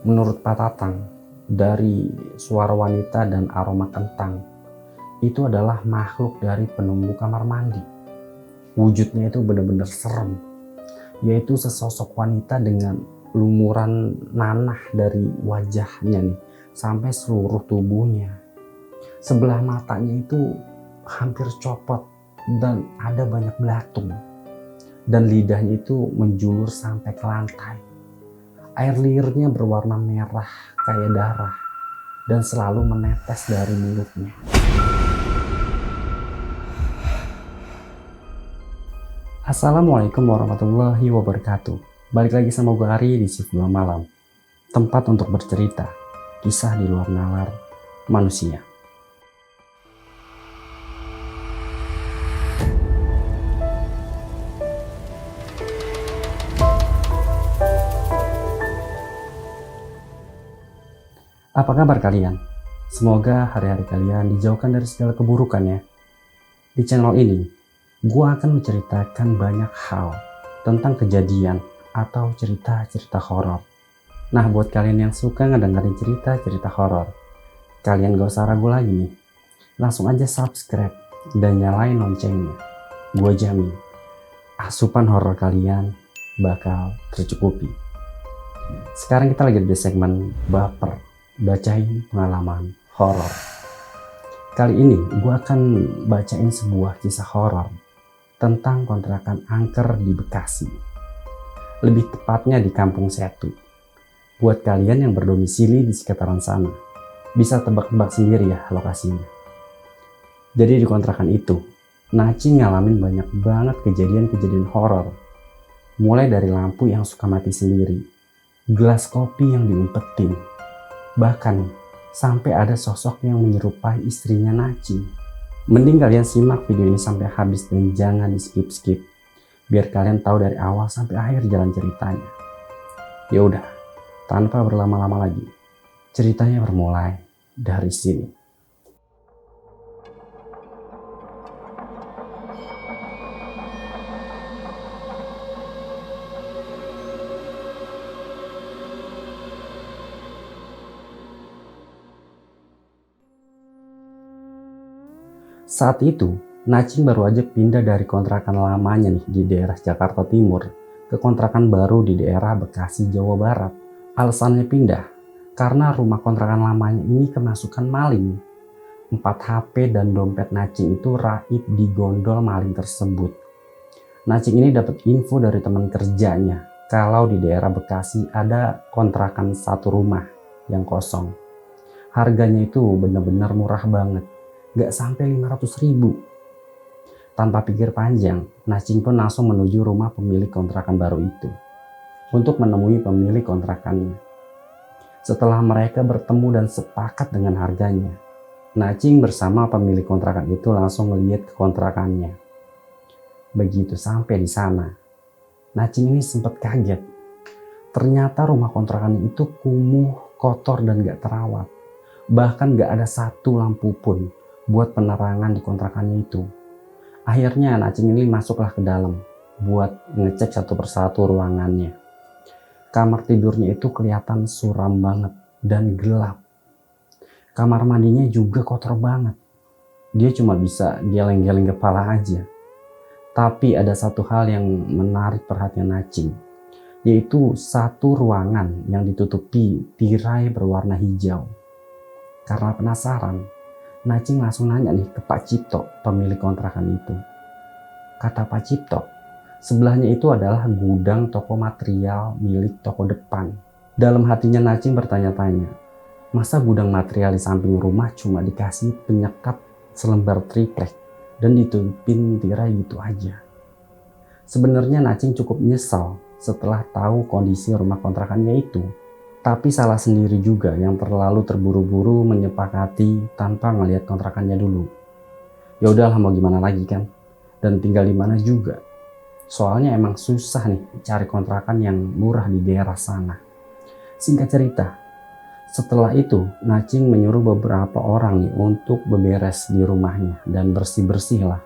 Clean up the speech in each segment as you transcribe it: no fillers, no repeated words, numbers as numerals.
Menurut Pak Tatang, dari suara wanita dan aroma kentang, itu adalah makhluk dari penunggu kamar mandi. Wujudnya itu benar-benar serem, yaitu sesosok wanita dengan lumuran nanah dari wajahnya nih, sampai seluruh tubuhnya. Sebelah matanya itu hampir copot dan ada banyak belatung. Dan lidahnya itu menjulur sampai ke lantai. Air liurnya berwarna merah kayak darah dan selalu menetes dari mulutnya. Assalamualaikum warahmatullahi wabarakatuh. Balik lagi sama gue Ari di Shift 2 Malam. Tempat untuk bercerita, kisah di luar nalar manusia. Apa kabar kalian? Semoga hari-hari kalian dijauhkan dari segala keburukan ya. Di channel ini, gue akan menceritakan banyak hal tentang kejadian atau cerita-cerita horor. Nah, buat kalian yang suka ngedengerin cerita-cerita horor, kalian gak usah ragu lagi nih. Langsung aja subscribe dan nyalain loncengnya. Gue jamin, asupan horor kalian bakal tercukupi. Sekarang kita lagi di segmen baper, bacain pengalaman horor. Kali ini gue akan bacain sebuah kisah horor tentang kontrakan angker di Bekasi. Lebih tepatnya di Kampung Setu. Buat kalian yang berdomisili di sekitaran sana, bisa tebak-tebak sendiri ya lokasinya. Jadi di kontrakan itu, Naci ngalamin banyak banget kejadian-kejadian horor. Mulai dari lampu yang suka mati sendiri, gelas kopi yang diumpetin, bahkan sampai ada sosok yang menyerupai istrinya Naci. Mending kalian simak video ini sampai habis dan jangan di skip-skip, biar kalian tahu dari awal sampai akhir jalan ceritanya. Ya udah, tanpa berlama-lama lagi, ceritanya bermulai dari sini. Saat itu, Nacing baru aja pindah dari kontrakan lamanya nih di daerah Jakarta Timur ke kontrakan baru di daerah Bekasi, Jawa Barat. Alasannya pindah karena rumah kontrakan lamanya ini kemasukan maling. 4 HP dan dompet Nacing itu raib di gondol maling tersebut. Nacing ini dapat info dari teman kerjanya kalau di daerah Bekasi ada kontrakan satu rumah yang kosong. Harganya itu benar-benar murah banget, gak sampai 500.000. Tanpa pikir panjang, Nacing pun langsung menuju rumah pemilik kontrakan baru itu untuk menemui pemilik kontrakannya. Setelah mereka bertemu dan sepakat dengan harganya, Nacing bersama pemilik kontrakan itu langsung melihat ke kontrakannya. Begitu sampai di sana, Nacing ini sempat kaget. Ternyata rumah kontrakannya itu kumuh, kotor dan gak terawat. Bahkan gak ada satu lampu pun buat penerangan di kontrakannya itu. Akhirnya Nacing ini masuklah ke dalam buat ngecek satu persatu ruangannya. Kamar tidurnya itu kelihatan suram banget dan gelap. Kamar mandinya juga kotor banget. Dia cuma bisa geleng-geleng kepala aja. Tapi ada satu hal yang menarik perhatian Nacing, yaitu satu ruangan yang ditutupi tirai berwarna hijau. Karena penasaran, Nacing langsung nanya nih ke Pak Cipto, pemilik kontrakan itu. Kata Pak Cipto, sebelahnya itu adalah gudang toko material milik toko depan. Dalam hatinya Nacing bertanya-tanya, masa gudang material di samping rumah cuma dikasih penyekat selembar triplek dan ditutupin tirai gitu aja. Sebenarnya Nacing cukup nyesal setelah tahu kondisi rumah kontrakannya itu. Tapi salah sendiri juga yang terlalu terburu-buru menyepakati tanpa ngelihat kontrakannya dulu. Ya udahlah, mau gimana lagi kan? Dan tinggal di mana juga. Soalnya emang susah nih cari kontrakan yang murah di daerah sana. Singkat cerita, setelah itu Nacing menyuruh beberapa orang nih untuk beberes di rumahnya dan bersih-bersih lah.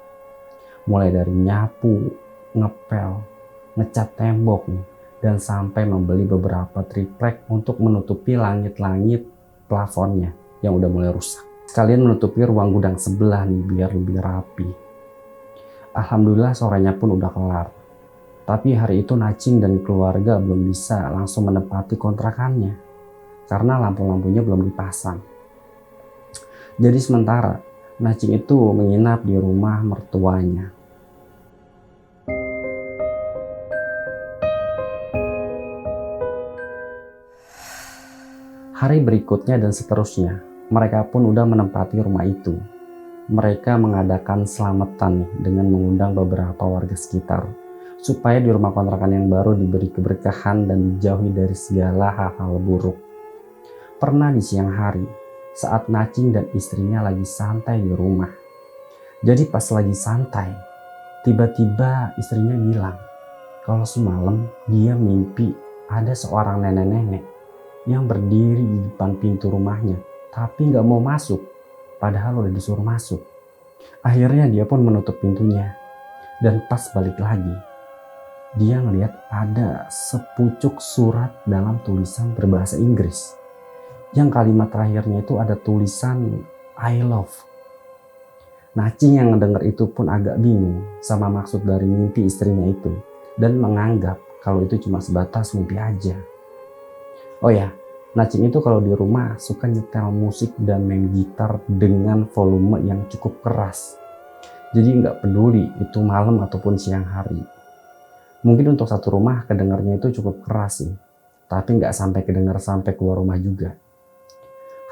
Mulai dari nyapu, ngepel, ngecat tembok nih, dan sampai membeli beberapa triplek untuk menutupi langit-langit plafonnya yang udah mulai rusak. Sekalian menutupi ruang gudang sebelah nih biar lebih rapi. Alhamdulillah sorenya pun udah kelar. Tapi hari itu Naching dan keluarga belum bisa langsung menempati kontrakannya karena lampu-lampunya belum dipasang. Jadi sementara Naching itu menginap di rumah mertuanya. Hari berikutnya dan seterusnya, mereka pun udah menempati rumah itu. Mereka mengadakan selamatan nih dengan mengundang beberapa warga sekitar supaya di rumah kontrakan yang baru diberi keberkahan dan dijauhi dari segala hal-hal buruk. Pernah di siang hari, saat Naching dan istrinya lagi santai di rumah. Jadi pas lagi santai, tiba-tiba istrinya bilang kalau semalam dia mimpi ada seorang nenek-nenek yang berdiri di depan pintu rumahnya tapi nggak mau masuk, padahal udah disuruh masuk. Akhirnya dia pun menutup pintunya, dan pas balik lagi, dia ngelihat ada sepucuk surat dalam tulisan berbahasa Inggris. Yang kalimat terakhirnya itu ada tulisan I love. Naching yang ngedenger itu pun agak bingung sama maksud dari mimpi istrinya itu dan menganggap kalau itu cuma sebatas mimpi aja. Oh ya, Naching itu kalau di rumah suka nyetel musik dan main gitar dengan volume yang cukup keras. Jadi nggak peduli itu malam ataupun siang hari. Mungkin untuk satu rumah kedengarnya itu cukup keras sih, tapi nggak sampai kedengar sampai keluar rumah juga.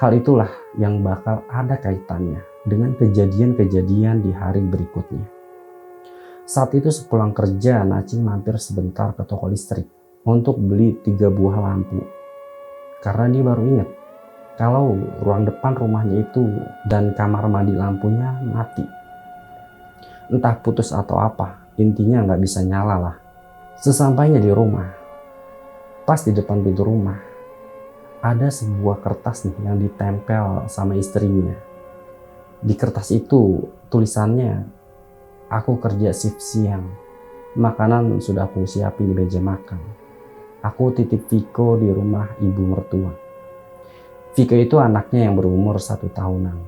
Hal itulah yang bakal ada kaitannya dengan kejadian-kejadian di hari berikutnya. Saat itu sepulang kerja, Naching mampir sebentar ke toko listrik untuk beli 3 buah lampu. Karena dia baru ingat kalau ruang depan rumahnya itu dan kamar mandi lampunya mati. Entah putus atau apa, intinya nggak bisa nyala lah. Sesampainya di rumah, pas di depan pintu rumah, ada sebuah kertas nih yang ditempel sama istrinya. Di kertas itu tulisannya, aku kerja shift siang, makanan sudah aku siapin di meja makan. Aku titip Viko di rumah ibu mertua. Viko itu anaknya yang berumur 1 tahunan.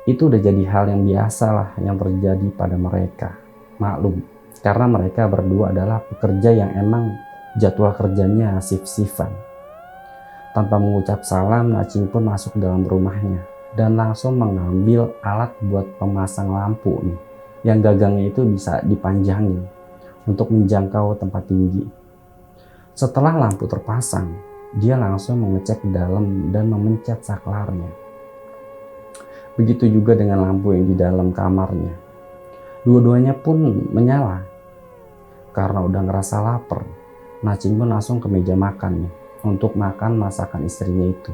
Itu udah jadi hal yang biasa lah yang terjadi pada mereka. Maklum, karena mereka berdua adalah pekerja yang emang jadwal kerjanya shift-shiftan. Tanpa mengucap salam, Naching pun masuk ke dalam rumahnya dan langsung mengambil alat buat pemasang lampu nih, yang gagangnya itu bisa dipanjangin untuk menjangkau tempat tinggi. Setelah lampu terpasang, dia langsung mengecek ke dalam dan memencet saklarnya. Begitu juga dengan lampu yang di dalam kamarnya. Dua-duanya pun menyala. Karena udah ngerasa lapar, Naching pun langsung ke meja makan nih untuk makan masakan istrinya itu.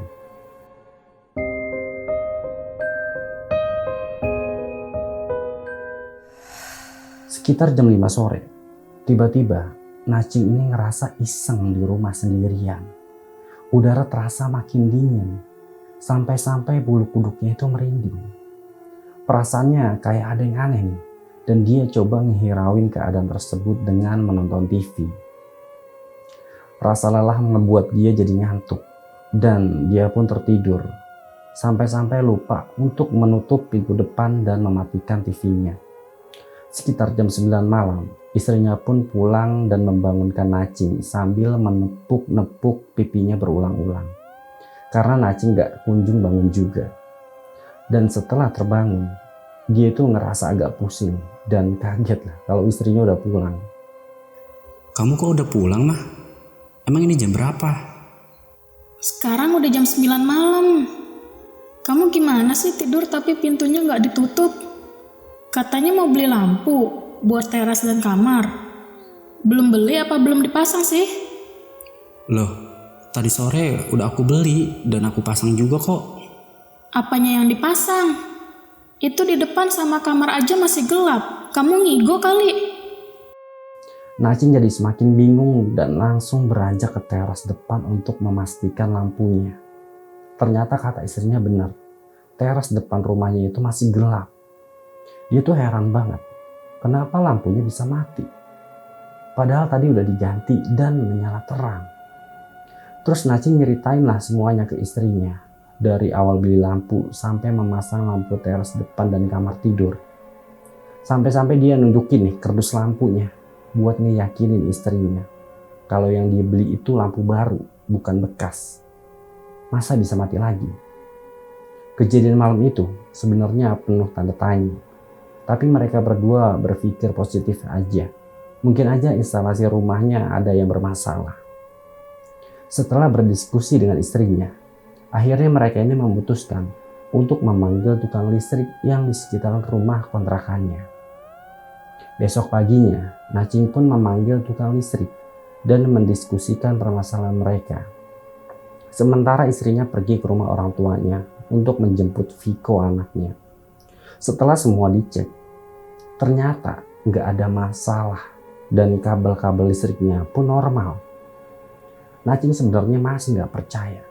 Sekitar jam 5 sore, tiba-tiba Naching ini ngerasa iseng di rumah sendirian. Udara terasa makin dingin, sampai-sampai bulu kuduknya itu merinding. Perasaannya kayak ada yang aneh nih, dan dia coba ngehirauin keadaan tersebut dengan menonton TV. Rasa lelah membuat dia jadi ngantuk, dan dia pun tertidur. Sampai-sampai lupa untuk menutup pintu depan dan mematikan TV-nya. Sekitar jam 9 malam, istrinya pun pulang dan membangunkan Naching sambil menepuk-nepuk pipinya berulang-ulang. Karena Naching gak kunjung bangun juga. Dan setelah terbangun, dia itu ngerasa agak pusing dan kaget lah kalau istrinya udah pulang. Kamu kok udah pulang, Mah? Emang ini jam berapa? Sekarang udah jam 9 malam. Kamu gimana sih tidur tapi pintunya gak ditutup? Katanya mau beli lampu buat teras dan kamar. Belum beli apa belum dipasang sih? Loh, tadi sore udah aku beli dan aku pasang juga kok. Apanya yang dipasang? Itu di depan sama kamar aja masih gelap. Kamu ngigo kali. Naching jadi semakin bingung dan langsung beranjak ke teras depan untuk memastikan lampunya. Ternyata kata istrinya benar, teras depan rumahnya itu masih gelap. Dia tuh heran banget, kenapa lampunya bisa mati. Padahal tadi udah diganti dan menyala terang. Terus Nacing nyeritain lah semuanya ke istrinya. Dari awal beli lampu sampai memasang lampu teras depan dan kamar tidur. Sampai-sampai dia nunjukin nih kardus lampunya buat ngeyakinin istrinya kalau yang dia beli itu lampu baru, bukan bekas. Masa bisa mati lagi? Kejadian malam itu sebenarnya penuh tanda tanya. Tapi mereka berdua berpikir positif aja. Mungkin aja instalasi rumahnya ada yang bermasalah. Setelah berdiskusi dengan istrinya, akhirnya mereka ini memutuskan untuk memanggil tukang listrik yang di sekitar rumah kontrakannya. Besok paginya, Nacing pun memanggil tukang listrik dan mendiskusikan permasalahan mereka. Sementara istrinya pergi ke rumah orang tuanya untuk menjemput Viko anaknya. Setelah semua dicek, ternyata nggak ada masalah dan kabel-kabel listriknya pun normal. Nacing sebenarnya masih nggak percaya.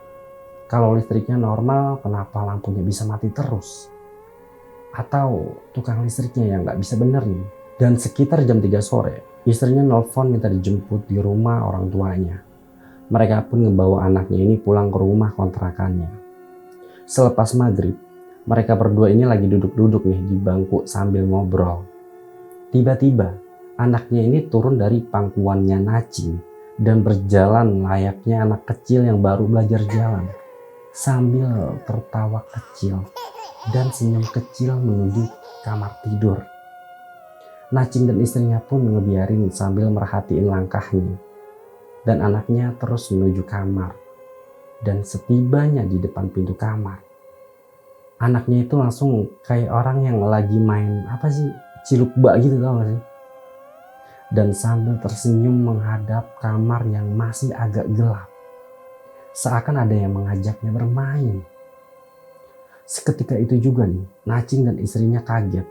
Kalau listriknya normal, kenapa lampunya bisa mati terus? Atau tukang listriknya yang nggak bisa benerin? Dan sekitar jam 3 sore, istrinya nelfon minta dijemput di rumah orang tuanya. Mereka pun ngebawa anaknya ini pulang ke rumah kontrakannya. Selepas maghrib, mereka berdua ini lagi duduk-duduk nih di bangku sambil ngobrol. Tiba-tiba, anaknya ini turun dari pangkuannya Nacing dan berjalan layaknya anak kecil yang baru belajar jalan. Sambil tertawa kecil dan senyum kecil menuju kamar tidur. Nacing dan istrinya pun ngebiarin sambil merhatiin langkahnya. Dan anaknya terus menuju kamar. Dan setibanya di depan pintu kamar, anaknya itu langsung kayak orang yang lagi main ciluk bak gitu, tau gak sih? Dan sambil tersenyum menghadap kamar yang masih agak gelap. Seakan ada yang mengajaknya bermain. Seketika itu juga nih, Nacing dan istrinya kaget.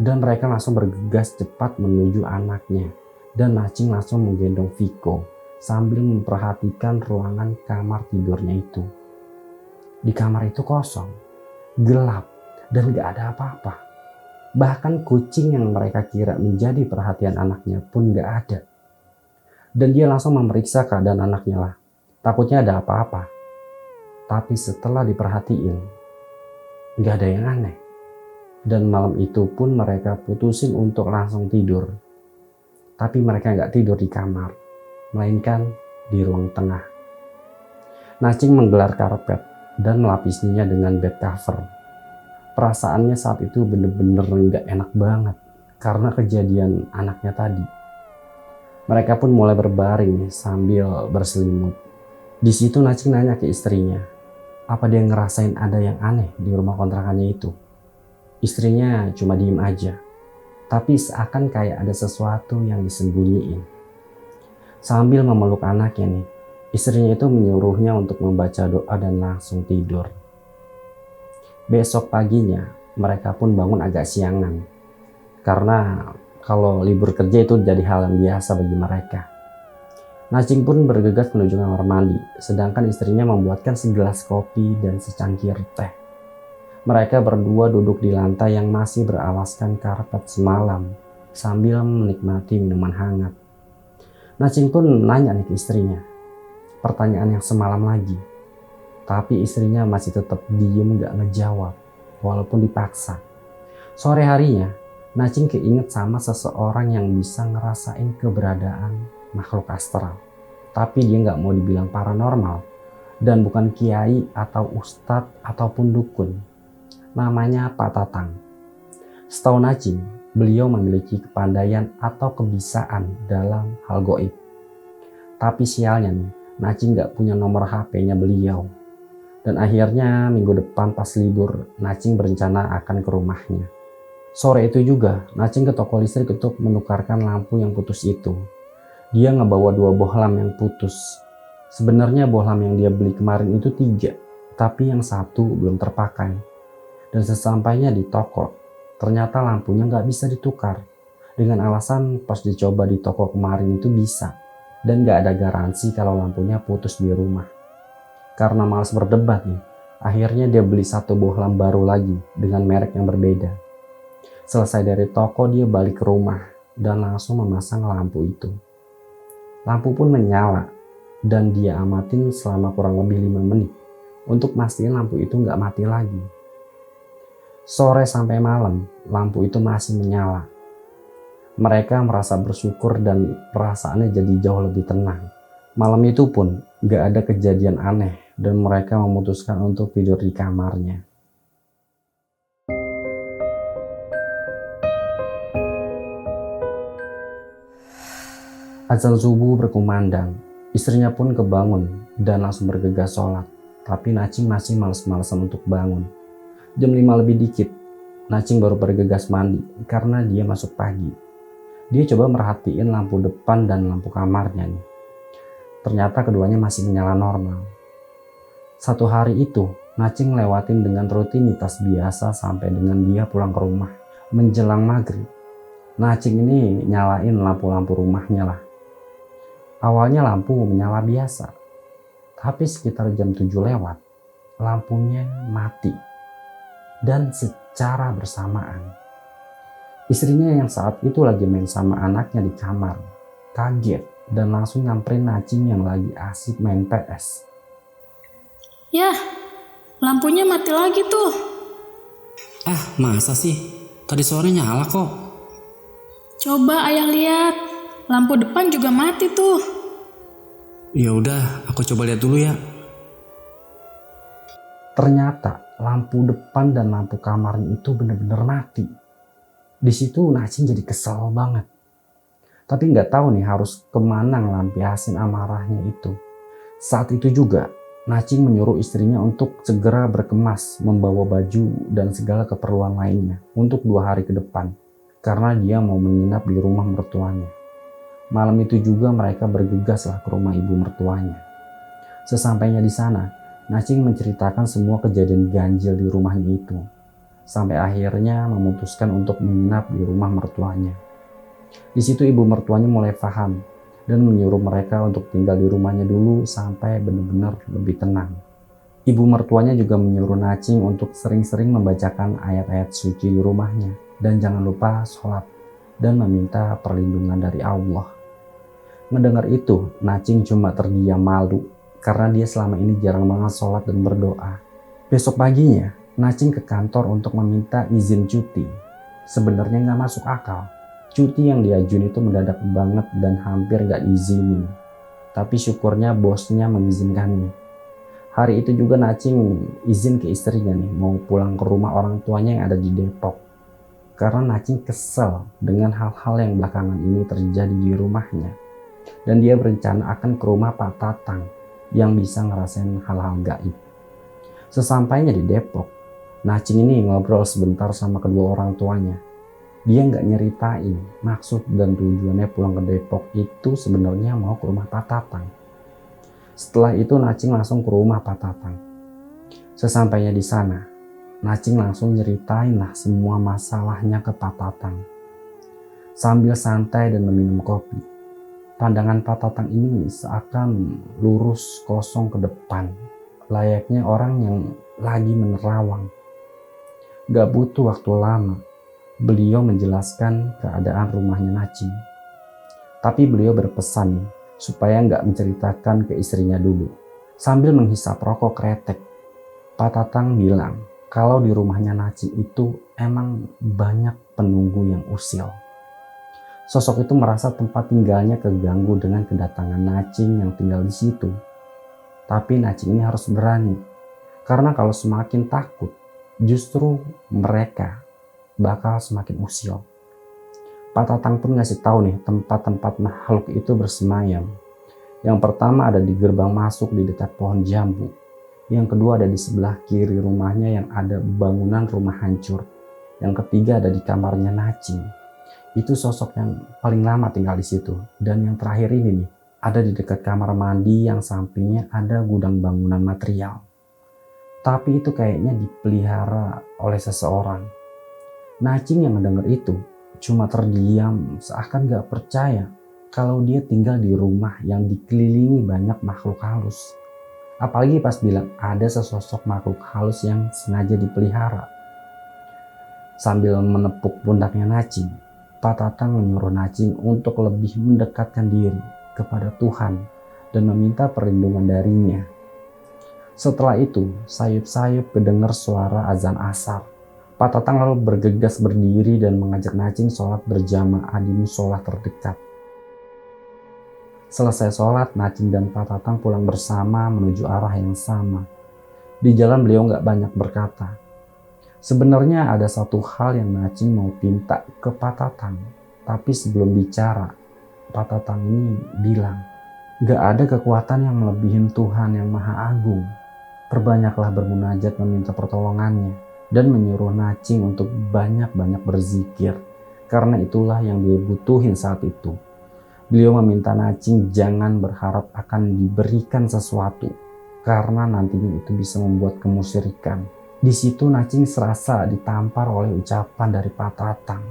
Dan mereka langsung bergegas cepat menuju anaknya. Dan Nacing langsung menggendong Viko sambil memperhatikan ruangan kamar tidurnya itu. Di kamar itu kosong, gelap, dan gak ada apa-apa. Bahkan kucing yang mereka kira menjadi perhatian anaknya pun gak ada. Dan dia langsung memeriksa keadaan anaknya lah. Takutnya ada apa-apa. Tapi setelah diperhatiin, gak ada yang aneh. Dan malam itu pun mereka putusin untuk langsung tidur. Tapi mereka gak tidur di kamar, melainkan di ruang tengah. Nacing menggelar karpet dan melapisinya dengan bed cover. Perasaannya saat itu bener-bener gak enak banget karena kejadian anaknya tadi. Mereka pun mulai berbaring sambil berselimut. Di situ Nacing nanya ke istrinya, apa dia ngerasain ada yang aneh di rumah kontrakannya itu. Istrinya cuma diem aja, tapi seakan kayak ada sesuatu yang disembunyiin. Sambil memeluk anaknya nih, istrinya itu menyuruhnya untuk membaca doa dan langsung tidur. Besok paginya, mereka pun bangun agak siangan. Karena kalau libur kerja itu jadi hal yang biasa bagi mereka. Nacing pun bergegas menuju kamar mandi, sedangkan istrinya membuatkan segelas kopi dan secangkir teh. Mereka berdua duduk di lantai yang masih beralaskan karpet semalam, sambil menikmati minuman hangat. Nacing pun nanya nih ke istrinya, pertanyaan yang semalam lagi. Tapi istrinya masih tetap diem gak ngejawab, walaupun dipaksa. Sore harinya, Nacing keinget sama seseorang yang bisa ngerasain keberadaan makhluk astral. Tapi dia gak mau dibilang paranormal, dan bukan kiai atau ustadz ataupun dukun. Namanya Pak Tatang. Setahu Nacing, beliau memiliki kepandaian atau kebisaan dalam hal goib. Tapi sialnya nih, Nacing gak punya nomor HP-nya beliau. Dan akhirnya minggu depan pas libur, Nacing berencana akan ke rumahnya. Sore itu juga, Nacing ke toko listrik untuk menukarkan lampu yang putus itu. Dia ngebawa 2 bohlam yang putus. Sebenarnya bohlam yang dia beli kemarin itu 3, tapi yang 1 belum terpakai. Dan sesampainya di toko, ternyata lampunya nggak bisa ditukar. Dengan alasan pas dicoba di toko kemarin itu bisa. Dan nggak ada garansi kalau lampunya putus di rumah. Karena malas berdebat nih, akhirnya dia beli 1 bohlam baru lagi dengan merek yang berbeda. Selesai dari toko dia balik ke rumah dan langsung memasang lampu itu. Lampu pun menyala dan dia amatin selama kurang lebih 5 menit untuk mastiin lampu itu nggak mati lagi. Sore sampai malam, lampu itu masih menyala. Mereka merasa bersyukur dan perasaannya jadi jauh lebih tenang. Malam itu pun nggak ada kejadian aneh dan mereka memutuskan untuk tidur di kamarnya. Azan subuh berkumandang, istrinya pun kebangun dan langsung bergegas sholat. Tapi Nacing masih males-malesan untuk bangun. Jam 5 lebih dikit, Nacing baru bergegas mandi karena dia masuk pagi. Dia coba merhatiin lampu depan dan lampu kamarnya nih. Ternyata keduanya masih menyala normal. Satu hari itu, Nacing lewatin dengan rutinitas biasa sampai dengan dia pulang ke rumah. Menjelang maghrib, Nacing ini nyalain lampu-lampu rumahnya lah. Awalnya lampu menyala biasa, tapi sekitar jam 7 lewat, lampunya mati. Dan secara bersamaan, istrinya yang saat itu lagi main sama anaknya di kamar, kaget dan langsung nyamperin Nacing yang lagi asik main PS. Yah, lampunya mati lagi tuh. Ah, masa sih? Tadi sore nyala kok. Coba ayah lihat, lampu depan juga mati tuh. Ya udah, aku coba lihat dulu ya. Ternyata lampu depan dan lampu kamarnya itu bener-bener mati. Di situ Nacing jadi kesel banget. Tapi nggak tahu nih harus kemana ngelampiasin amarahnya itu. Saat itu juga Nacing menyuruh istrinya untuk segera berkemas, membawa baju dan segala keperluan lainnya untuk 2 hari ke depan. Karena dia mau menginap di rumah mertuanya. Malam itu juga mereka bergegaslah ke rumah ibu mertuanya. Sesampainya di sana, Nacing menceritakan semua kejadian ganjil di rumahnya itu. Sampai akhirnya memutuskan untuk menginap di rumah mertuanya. Di situ ibu mertuanya mulai paham dan menyuruh mereka untuk tinggal di rumahnya dulu sampai benar-benar lebih tenang. Ibu mertuanya juga menyuruh Nacing untuk sering-sering membacakan ayat-ayat suci di rumahnya dan jangan lupa sholat dan meminta perlindungan dari Allah. Mendengar itu, Nacing cuma terdiam malu karena dia selama ini jarang banget sholat dan berdoa. Besok paginya, Nacing ke kantor untuk meminta izin cuti. Sebenarnya nggak masuk akal. Cuti yang diajuin itu mendadak banget dan hampir nggak diizinin. Tapi syukurnya bosnya mengizinkannya. Hari itu juga Nacing izin ke istrinya nih mau pulang ke rumah orang tuanya yang ada di Depok. Karena Nacing kesel dengan hal-hal yang belakangan ini terjadi di rumahnya. Dan dia berencana akan ke rumah Pak Tatang yang bisa ngerasain hal-hal gaib. Sesampainya di Depok, Nacing ini ngobrol sebentar sama kedua orang tuanya. Dia nggak nyeritain maksud dan tujuannya pulang ke Depok itu sebenarnya mau ke rumah Pak Tatang. Setelah itu Nacing langsung ke rumah Pak Tatang. Sesampainya di sana, Nacing langsung nyeritain lah semua masalahnya ke Pak Tatang. Sambil santai dan meminum kopi, pandangan Pak Tatang ini seakan lurus kosong ke depan, layaknya orang yang lagi menerawang. Gak butuh waktu lama, beliau menjelaskan keadaan rumahnya Nacing. Tapi beliau berpesan nih, supaya gak menceritakan ke istrinya dulu. Sambil menghisap rokok kretek, Pak Tatang bilang kalau di rumahnya Nacing itu emang banyak penunggu yang usil. Sosok itu merasa tempat tinggalnya keganggu dengan kedatangan Nacing yang tinggal di situ. Tapi Nacing ini harus berani, karena kalau semakin takut, justru mereka bakal semakin usil. Pak Tatang pun ngasih tahu nih tempat-tempat makhluk itu bersemayam. Yang pertama ada di gerbang masuk di dekat pohon jambu. Yang kedua ada di sebelah kiri rumahnya yang ada bangunan rumah hancur. Yang ketiga ada di kamarnya Nacing. Itu sosok yang paling lama tinggal di situ. Dan yang terakhir ini nih, ada di dekat kamar mandi yang sampingnya ada gudang bangunan material. Tapi itu kayaknya dipelihara oleh seseorang. Nacing yang mendengar itu cuma terdiam seakan gak percaya kalau dia tinggal di rumah yang dikelilingi banyak makhluk halus. Apalagi pas bilang ada sesosok makhluk halus yang sengaja dipelihara. Sambil menepuk pundaknya Nacing, Pak Tatang menyuruh Nacing untuk lebih mendekatkan diri kepada Tuhan dan meminta perlindungan darinya. Setelah itu, sayup-sayup kedengar suara azan asar. Pak Tatang lalu bergegas berdiri dan mengajak Nacing sholat berjamaah di musola terdekat. Selesai sholat, Nacing dan Pak Tatang pulang bersama menuju arah yang sama. Di jalan beliau nggak banyak berkata. Sebenarnya ada satu hal yang Nacing mau pinta ke Pak Tatang. Tapi sebelum bicara, Pak Tatang ini bilang, gak ada kekuatan yang melebihin Tuhan yang Maha Agung. Perbanyaklah bermunajat meminta pertolongannya dan menyuruh Nacing untuk banyak-banyak berzikir. Karena itulah yang dia butuhin saat itu. Beliau meminta Nacing jangan berharap akan diberikan sesuatu, karena nantinya itu bisa membuat kemusyrikan. Di situ Nacing serasa ditampar oleh ucapan dari Pak Tatang.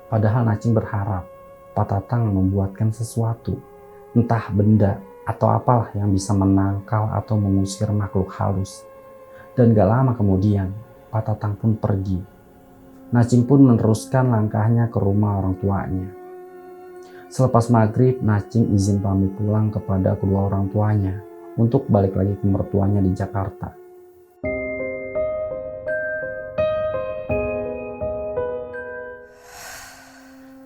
Padahal Nacing berharap Pak Tatang membuatkan sesuatu, entah benda atau apalah yang bisa menangkal atau mengusir makhluk halus. Dan gak lama kemudian, Pak Tatang pun pergi. Nacing pun meneruskan langkahnya ke rumah orang tuanya. Selepas maghrib, Nacing izin pamit pulang kepada kedua orang tuanya untuk balik lagi ke mertuanya di Jakarta.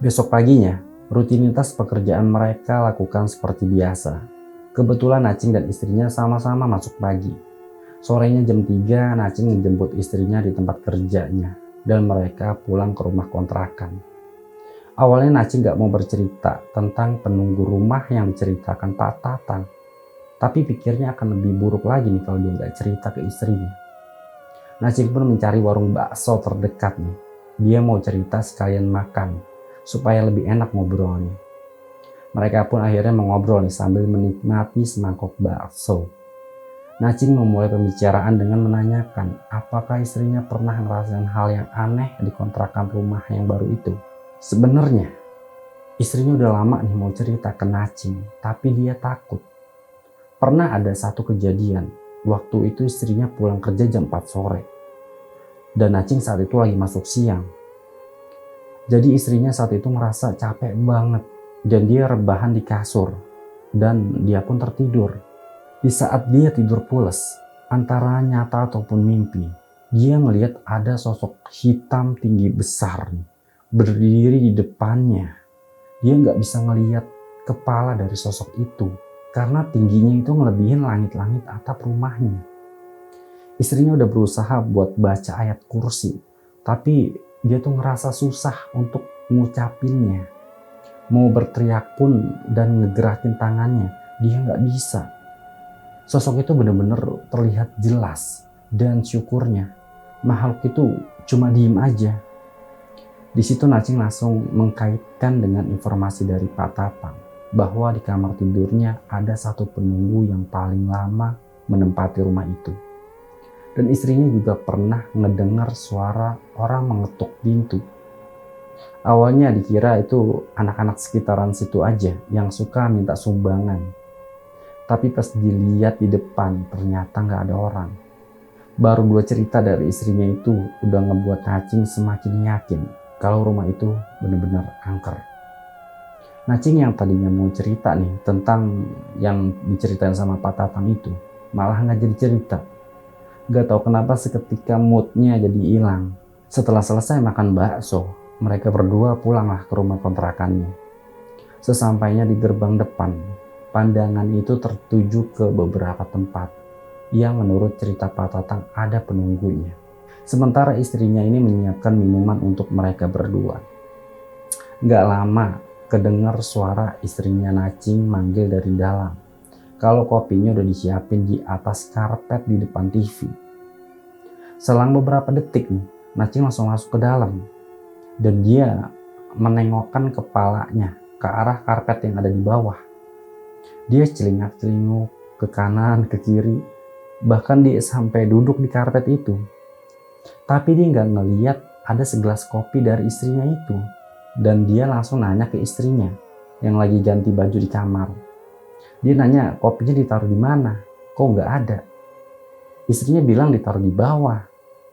Besok paginya, rutinitas pekerjaan mereka lakukan seperti biasa. Kebetulan Nacing dan istrinya sama-sama masuk pagi. Sorenya jam 3, Nacing menjemput istrinya di tempat kerjanya dan mereka pulang ke rumah kontrakan. Awalnya Nacing gak mau bercerita tentang penunggu rumah yang diceritakan Pak Tatang. Tapi pikirnya akan lebih buruk lagi nih kalau dia gak cerita ke istrinya. Nacing pun mencari warung bakso terdekat nih. Dia mau cerita sekalian makan, supaya lebih enak ngobrolnya. Mereka pun akhirnya mengobrol nih sambil menikmati semangkok bakso. Nacing memulai pembicaraan dengan menanyakan apakah istrinya pernah ngerasain hal yang aneh di kontrakan rumah yang baru itu. Sebenarnya istrinya udah lama nih mau cerita ke Nacing, tapi dia takut. Pernah ada satu kejadian, waktu itu istrinya pulang kerja jam 4 sore. Dan Nacing saat itu lagi masuk siang. Jadi istrinya saat itu merasa capek banget dan dia rebahan di kasur dan dia pun tertidur. Di saat dia tidur pules, antara nyata ataupun mimpi, dia ngelihat ada sosok hitam tinggi besar nih, berdiri di depannya. Dia nggak bisa ngelihat kepala dari sosok itu karena tingginya itu ngelebihin langit-langit atap rumahnya. Istrinya udah berusaha buat baca ayat kursi, tapi dia tuh ngerasa susah untuk ngucapinnya. Mau berteriak pun dan ngegerakin tangannya, dia nggak bisa. Sosok itu benar-benar terlihat jelas dan syukurnya makhluk itu cuma diem aja. Di situ Nacing langsung mengkaitkan dengan informasi dari Pak Tatang bahwa di kamar tidurnya ada satu penunggu yang paling lama menempati rumah itu. Dan istrinya juga pernah ngedengar suara orang mengetuk pintu. Awalnya dikira itu anak-anak sekitaran situ aja yang suka minta sumbangan. Tapi pas dilihat di depan ternyata nggak ada orang. Baru 2 cerita dari istrinya itu udah ngebuat Nacing semakin yakin kalau rumah itu benar-benar angker. Nacing yang tadinya mau cerita nih tentang yang diceritain sama Pak Tatang itu malah nggak jadi cerita. Gak tahu kenapa seketika moodnya jadi hilang. Setelah selesai makan bakso, mereka berdua pulanglah ke rumah kontrakannya. Sesampainya di gerbang depan, pandangan itu tertuju ke beberapa tempat yang menurut cerita Pak Tatang ada penunggunya. Sementara istrinya ini menyiapkan minuman untuk mereka berdua. Gak lama kedengar suara istrinya Nacing manggil dari dalam. Kalau kopinya udah disiapin di atas karpet di depan TV. Selang beberapa detik nih, Nacing langsung masuk ke dalam. Dan dia menengokkan kepalanya ke arah karpet yang ada di bawah. Dia celingak-celinguk ke kanan, ke kiri. Bahkan dia sampai duduk di karpet itu. Tapi dia nggak ngeliat ada segelas kopi dari istrinya itu. Dan dia langsung nanya ke istrinya yang lagi ganti baju di kamar. Dia nanya kopinya ditaruh di mana? Kok nggak ada? Istrinya bilang ditaruh di bawah.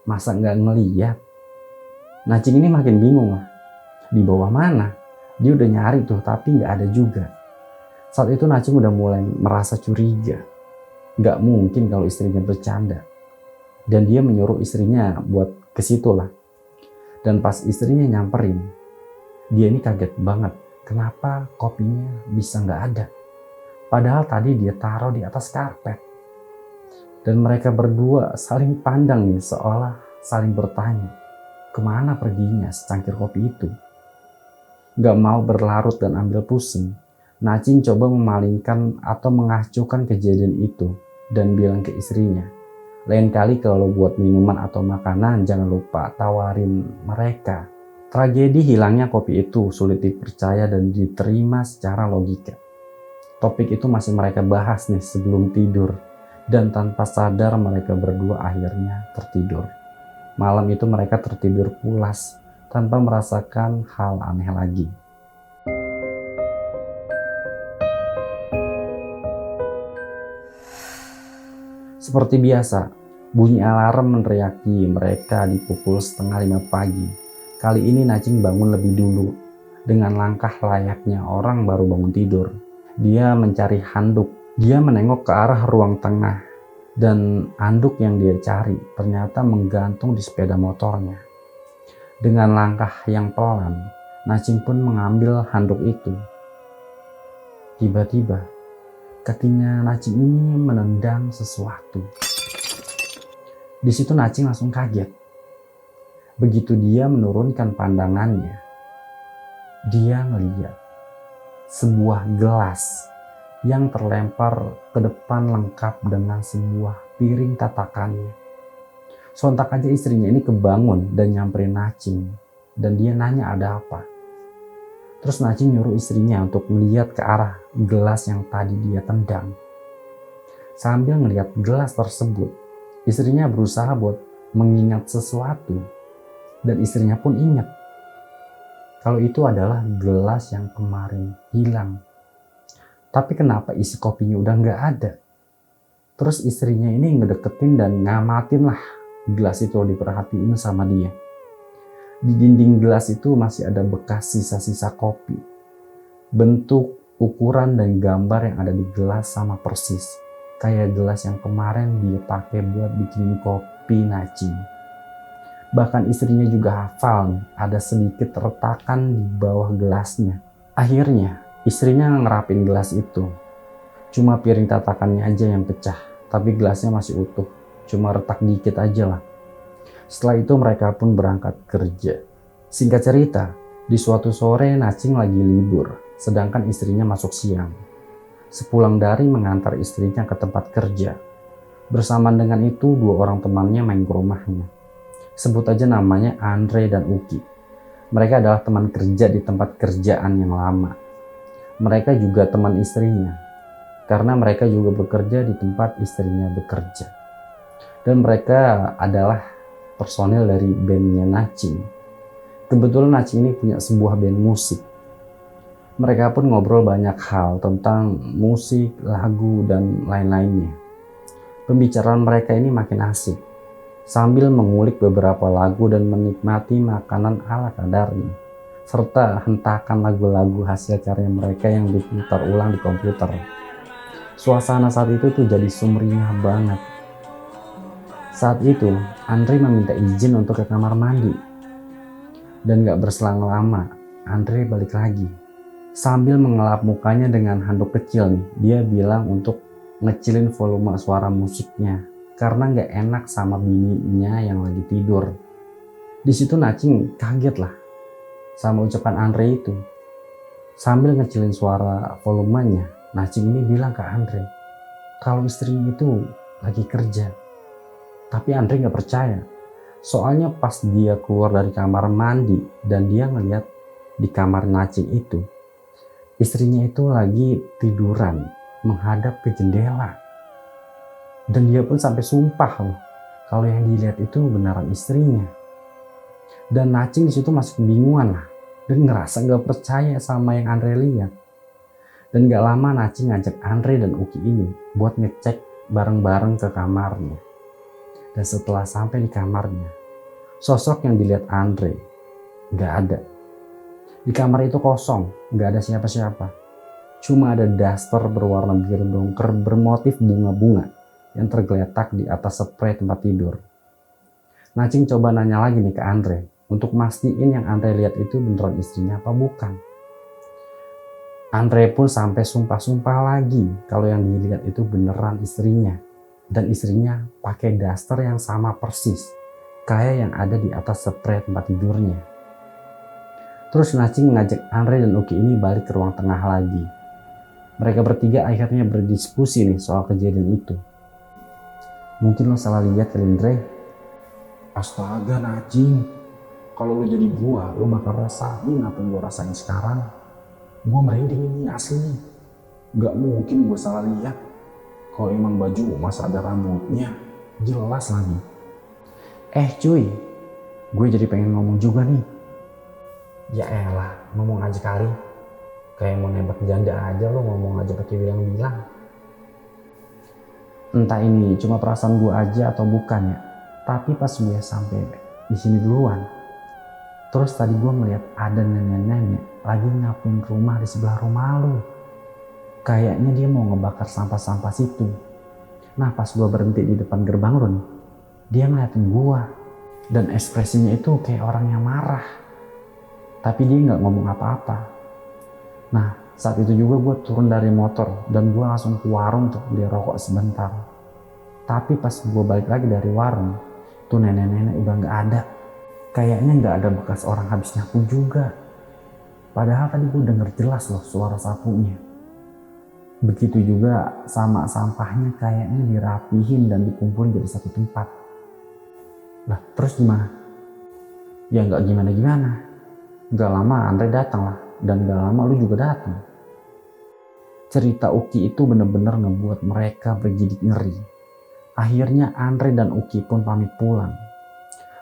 Masa nggak ngeliat? Nacing ini makin bingung lah. Di bawah mana? Dia udah nyari tuh tapi nggak ada juga. Saat itu Nacing udah mulai merasa curiga. Gak mungkin kalau istrinya bercanda. Dan dia menyuruh istrinya buat ke situ lah. Dan pas istrinya nyamperin, dia ini kaget banget. Kenapa kopinya bisa gak ada? Padahal tadi dia taruh di atas karpet. Dan mereka berdua saling pandang nih, seolah saling bertanya, kemana perginya secangkir kopi itu? Gak mau berlarut dan ambil pusing, Nacing coba memalingkan atau mengacuhkan kejadian itu dan bilang ke istrinya, lain kali kalau buat minuman atau makanan jangan lupa tawarin mereka. Tragedi hilangnya kopi itu sulit dipercaya dan diterima secara logika. Topik itu masih mereka bahas nih sebelum tidur, dan tanpa sadar mereka berdua akhirnya tertidur. Malam itu mereka tertidur pulas tanpa merasakan hal aneh lagi. Seperti biasa, bunyi alarm meneriaki mereka di pukul 4:30 pagi. Kali ini Nacing bangun lebih dulu, dengan langkah layaknya orang baru bangun tidur. Dia mencari handuk. Dia menengok ke arah ruang tengah, dan handuk yang dia cari ternyata menggantung di sepeda motornya. Dengan langkah yang pelan, Nacing pun mengambil handuk itu. Tiba-tiba, kakinya Nacing ini menendang sesuatu. Di situ Nacing langsung kaget. Begitu dia menurunkan pandangannya, dia ngeliat sebuah gelas yang terlempar ke depan lengkap dengan sebuah piring tatakannya. Sontak aja istrinya ini kebangun dan nyamperin Nacing, dan dia nanya ada apa. Terus Nacing nyuruh istrinya untuk melihat ke arah gelas yang tadi dia tendang. Sambil melihat gelas tersebut, istrinya berusaha buat mengingat sesuatu, dan istrinya pun ingat kalau itu adalah gelas yang kemarin hilang. Tapi kenapa isi kopinya udah nggak ada? Terus istrinya ini ngedeketin dan ngamatin lah gelas itu, diperhatiin sama dia. Di dinding gelas itu masih ada bekas sisa-sisa kopi. Bentuk, ukuran, dan gambar yang ada di gelas sama persis kayak gelas yang kemarin dia pakai buat bikin kopi Nacing. Bahkan istrinya juga hafal nih, ada sedikit retakan di bawah gelasnya. Akhirnya istrinya ngerapin gelas itu. Cuma piring tatakannya aja yang pecah, tapi gelasnya masih utuh. Cuma retak dikit aja lah. Setelah itu mereka pun berangkat kerja. Singkat cerita, di suatu sore Nacing lagi libur, sedangkan istrinya masuk siang. Sepulang dari mengantar istrinya ke tempat kerja, bersamaan dengan itu dua orang temannya main ke rumahnya. Sebut aja namanya Andre dan Uki. Mereka adalah teman kerja di tempat kerjaan yang lama. Mereka juga teman istrinya, karena mereka juga bekerja di tempat istrinya bekerja. Dan mereka adalah personil dari bandnya Nacing. Kebetulan Nacing ini punya sebuah band musik. Mereka pun ngobrol banyak hal tentang musik, lagu, dan lain-lainnya. Pembicaraan mereka ini makin asik, sambil mengulik beberapa lagu dan menikmati makanan ala kadarnya, serta hentakan lagu-lagu hasil karya mereka yang diputar ulang di komputer. Suasana saat itu tuh jadi sumringah banget. Saat itu, Andre meminta izin untuk ke kamar mandi. Dan gak berselang lama, Andre balik lagi. Sambil mengelap mukanya dengan handuk kecil nih, dia bilang untuk ngecilin volume suara musiknya karena gak enak sama bininya yang lagi tidur. Di situ Nacing kaget lah sama ucapan Andre itu. Sambil ngecilin suara volumenya, Nacing ini bilang ke Andre kalau istrinya itu lagi kerja. Tapi Andre gak percaya. Soalnya pas dia keluar dari kamar mandi dan dia ngeliat di kamar Nacing itu, istrinya itu lagi tiduran menghadap ke jendela. Dan dia pun sampai sumpah loh kalau yang dilihat itu beneran istrinya. Dan Nacing di situ masih kebingungan lah dan ngerasa gak percaya sama yang Andre lihat. Dan gak lama Nacing ngajak Andre dan Uki ini buat ngecek bareng-bareng ke kamarnya. Dan setelah sampai di kamarnya, sosok yang dilihat Andre gak ada. Di kamar itu kosong, gak ada siapa-siapa. Cuma ada daster berwarna biru dongker bermotif bunga-bunga yang tergeletak di atas sprei tempat tidur. Nacing coba nanya lagi nih ke Andre untuk mastiin yang Andre lihat itu beneran istrinya apa bukan. Andre pun sampai sumpah-sumpah lagi kalau yang dilihat itu beneran istrinya. Dan istrinya pakai daster yang sama persis kayak yang ada di atas sprei tempat tidurnya. Terus Nacing ngajak Andre dan Uki ini balik ke ruang tengah lagi. Mereka bertiga akhirnya berdiskusi nih soal kejadian itu. Mungkin lo salah lihat kali Andre. Astaga Nacing, kalau lo jadi gua, lo bakal rasain apa yang gua rasain sekarang. Gua merinding ini asli. Gak mungkin gua salah lihat. Kalau emang baju masa ada rambutnya, jelas lagi. Cuy, gue jadi pengen ngomong juga nih. Ya elah, ngomong aja kali. Kayak mau nembak janda aja lo ngomong aja pakai bilang-bilang. Entah ini cuma perasaan gue aja atau bukan ya. Tapi pas gue sampai di sini duluan, terus tadi gue melihat ada nenek-nenek lagi nyapuin rumah di sebelah rumah lo. Kayaknya dia mau ngebakar sampah-sampah situ. Nah pas gue berhenti di depan gerbang lo nih, dia ngeliatin gue. Dan ekspresinya itu kayak orang yang marah. Tapi dia nggak ngomong apa-apa. Nah saat itu juga gue turun dari motor dan gue langsung ke warung untuk beli rokok sebentar. Tapi pas gue balik lagi dari warung, tuh nenek-nenek udah nggak ada. Kayaknya nggak ada bekas orang habis nyapu juga. Padahal tadi gue denger jelas loh suara sapunya. Begitu juga sama sampahnya kayaknya dirapihin dan dikumpulin jadi satu tempat. Lah terus gimana? Ya nggak gimana-gimana. Gak lama Andre datang lah. Dan gak lama lu juga datang. Cerita Uki itu bener-bener ngebuat mereka bergidik ngeri. Akhirnya Andre dan Uki pun pamit pulang.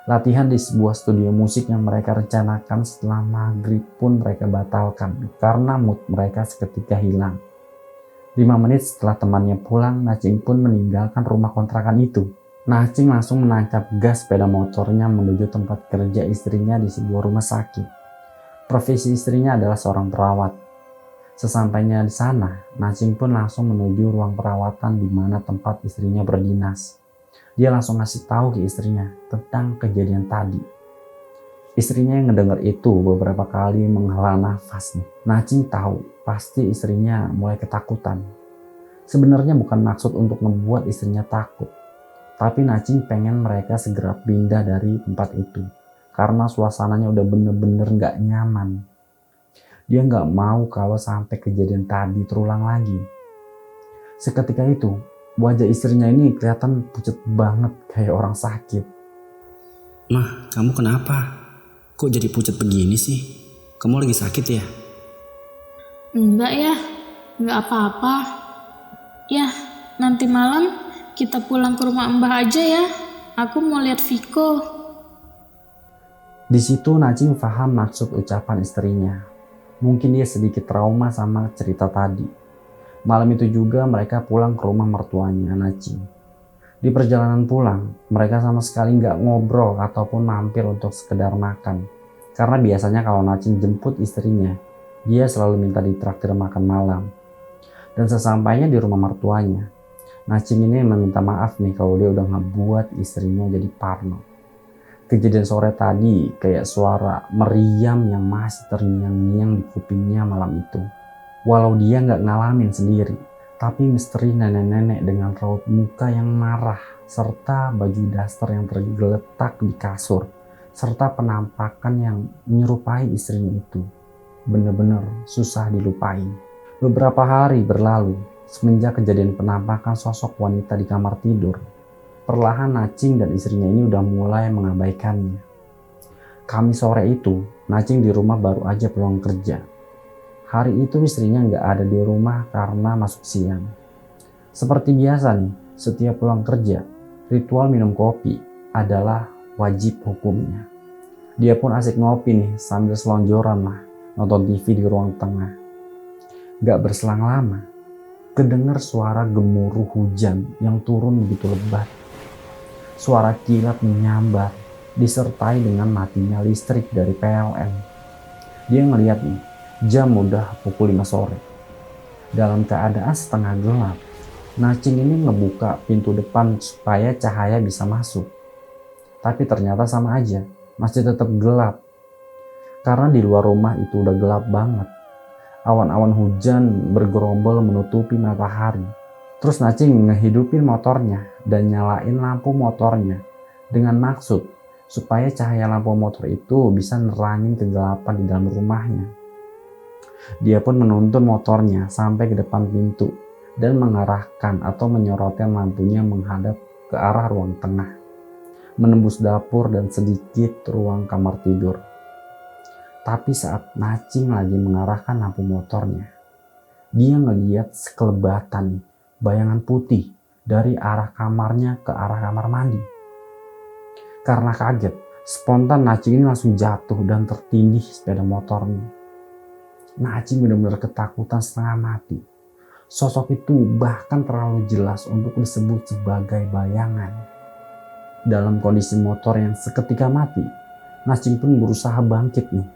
Latihan di sebuah studio musik yang mereka rencanakan setelah maghrib pun mereka batalkan. Karena mood mereka seketika hilang. 5 menit setelah temannya pulang, Nacing pun meninggalkan rumah kontrakan itu. Nacing langsung menancap gas sepeda motornya menuju tempat kerja istrinya di sebuah rumah sakit. Profesi istrinya adalah seorang perawat. Sesampainya di sana, Nacing pun langsung menuju ruang perawatan di mana tempat istrinya berdinas. Dia langsung ngasih tahu ke istrinya tentang kejadian tadi. Istrinya yang ngedenger itu beberapa kali menghela nafas nih. Nacing tahu pasti istrinya mulai ketakutan. Sebenarnya bukan maksud untuk ngebuat istrinya takut. Tapi Nacing pengen mereka segera pindah dari tempat itu. Karena suasananya udah bener-bener gak nyaman. Dia gak mau kalau sampai kejadian tadi terulang lagi. Seketika itu, wajah istrinya ini kelihatan pucat banget kayak orang sakit. Mah, kamu kenapa? Kok jadi pucat begini sih? Kamu lagi sakit ya? Enggak ya, enggak apa-apa. Ya, nanti malam kita pulang ke rumah Mbah aja ya. Aku mau lihat Viko. Di situ Nacing paham maksud ucapan istrinya. Mungkin dia sedikit trauma sama cerita tadi. Malam itu juga mereka pulang ke rumah mertuanya Nacing. Di perjalanan pulang, mereka sama sekali nggak ngobrol ataupun mampir untuk sekedar makan. Karena biasanya kalau Nacing jemput istrinya, dia selalu minta ditraktir makan malam. Dan sesampainya di rumah mertuanya, Nacing ini meminta maaf nih kalau dia udah ngebuat istrinya jadi parno. Kejadian sore tadi kayak suara meriam yang masih terngiang-ngiang di kupingnya malam itu. Walau dia nggak ngalamin sendiri, tapi misteri nenek-nenek dengan raut muka yang marah, serta baju daster yang tergeletak di kasur, serta penampakan yang menyerupai istrinya itu, bener-bener susah dilupain. Beberapa hari berlalu, semenjak kejadian penampakan sosok wanita di kamar tidur, perlahan Nacing dan istrinya ini udah mulai mengabaikannya. Kamis sore itu, Nacing di rumah baru aja pulang kerja. Hari itu istrinya nggak ada di rumah karena masuk siang. Seperti biasa nih, setiap pulang kerja, ritual minum kopi adalah wajib hukumnya. Dia pun asik ngopi nih sambil selonjoran lah, nonton TV di ruang tengah. Gak berselang lama, kedengar suara gemuruh hujan yang turun begitu lebat. Suara kilat menyambar, disertai dengan matinya listrik dari PLN. Dia ngeliat nih, jam udah pukul 5 sore. Dalam keadaan setengah gelap, Nacing ini ngebuka pintu depan supaya cahaya bisa masuk. Tapi ternyata sama aja, masih tetap gelap. Karena di luar rumah itu udah gelap banget. Awan-awan hujan bergerombol menutupi matahari. Terus Nacing ngehidupin motornya dan nyalain lampu motornya dengan maksud supaya cahaya lampu motor itu bisa nerangin kegelapan di dalam rumahnya. Dia pun menuntun motornya sampai ke depan pintu dan mengarahkan atau menyorotkan lampunya menghadap ke arah ruang tengah, menembus dapur dan sedikit ruang kamar tidur. Tapi saat Nacing lagi mengarahkan lampu motornya, dia ngeliat sekelebatan bayangan putih dari arah kamarnya ke arah kamar mandi. Karena kaget, spontan Nacing ini langsung jatuh dan tertindih sepeda motornya. Nacing benar-benar ketakutan setengah mati. Sosok itu bahkan terlalu jelas untuk disebut sebagai bayangan. Dalam kondisi motor yang seketika mati, Nacing pun berusaha bangkit nih.